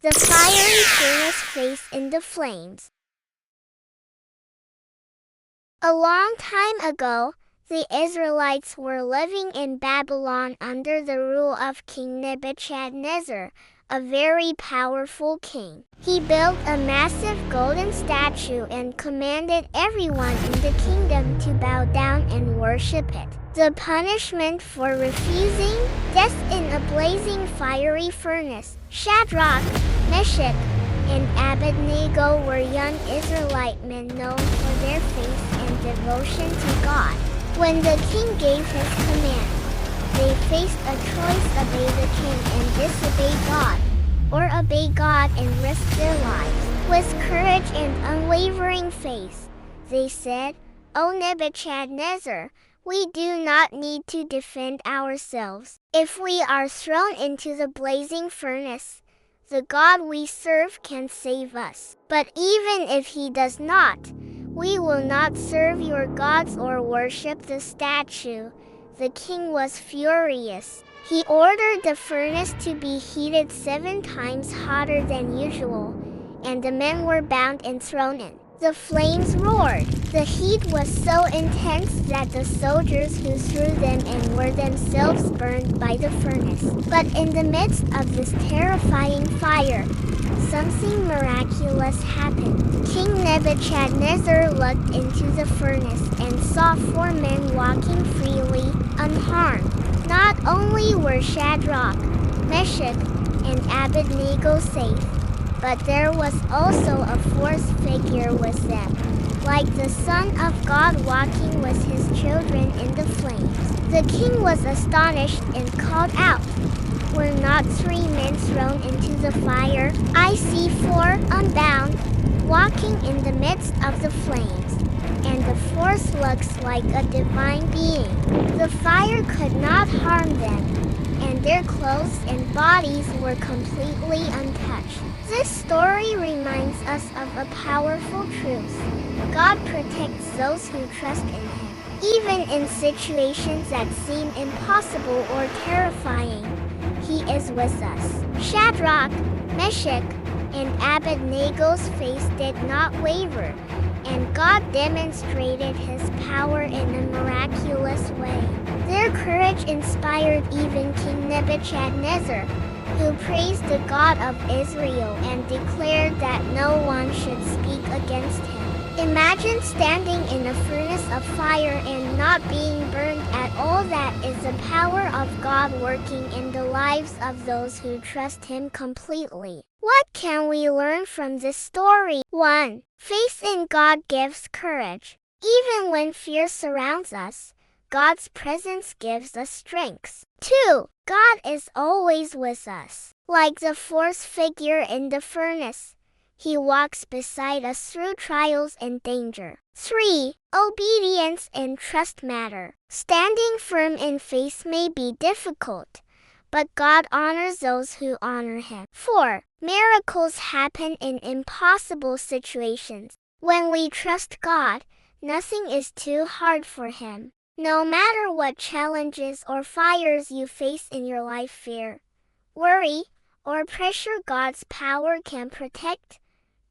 The fiery furnace face in the flames. A long time ago, the Israelites were living in Babylon under the rule of King Nebuchadnezzar, a very powerful king. He built a massive golden statue and commanded everyone in the kingdom to bow down and worship it. The punishment for refusing, death in a blazing fiery furnace. Shadrach, Meshach, and Abednego were young Israelite men known for their faith and devotion to God. When the king gave his command, they faced a choice: obey the king and disobey God, or obey God and risk their lives. With courage and unwavering faith, they said, "O Nebuchadnezzar, we do not need to defend ourselves. If we are thrown into the blazing furnace, the God we serve can save us. But even if he does not, we will not serve your gods or worship the statue." The king was furious. He ordered the furnace to be heated 7 times hotter than usual, and the men were bound and thrown in. The flames roared. The heat was so intense that the soldiers who threw them in were themselves burned by the furnace. But in the midst of this terrifying fire, something miraculous happened. King Nebuchadnezzar looked into the furnace and saw 4 men walking freely, unharmed. Not only were Shadrach, Meshach, and Abednego safe, but there was also a 4th figure with them, like the Son of God walking with his children in the flames. The king was astonished and called out, "Were not 3 men thrown into the fire? I see 4 unbound, walking in the midst of the flames, and the 4th looks like a divine being." The fire could not harm them, and their clothes and bodies were completely untouched. This story reminds us of a powerful truth. God protects those who trust in him. Even in situations that seem impossible or terrifying, he is with us. Shadrach, Meshach, and Abednego's faith did not waver, and God demonstrated his power in a miraculous way. Their courage inspired even King Nebuchadnezzar, who praised the God of Israel and declared that no one should speak against him. Imagine standing in a furnace of fire and not being burned at all. That is the power of God working in the lives of those who trust him completely. What can we learn from this story? 1. Faith in God gives courage. Even when fear surrounds us, God's presence gives us strength. 2. God is always with us. Like the 4th figure in the furnace, he walks beside us through trials and danger. 3. Obedience and trust matter. Standing firm in faith may be difficult, but God honors those who honor him. 4. Miracles happen in impossible situations. When we trust God, nothing is too hard for him. No matter what challenges or fires you face in your life, fear, worry, or pressure, God's power can protect,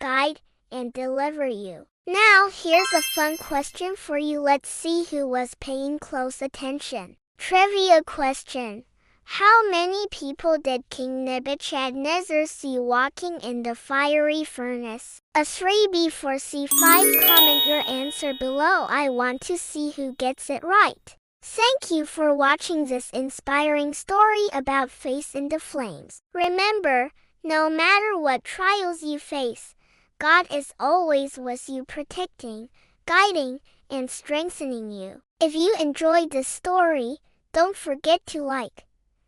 guide, and deliver you. Now, here's a fun question for you. Let's see who was paying close attention. Trivia question. How many people did King Nebuchadnezzar see walking in the fiery furnace? A 3B for C5. Comment your answer below. I want to see who gets it right. Thank you for watching this inspiring story about faith in the flames. Remember, no matter what trials you face, God is always with you, protecting, guiding, and strengthening you. If you enjoyed this story, don't forget to like,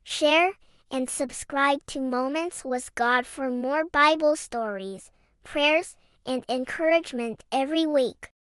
share, and subscribe to Moments with God for more Bible stories, prayers, and encouragement every week.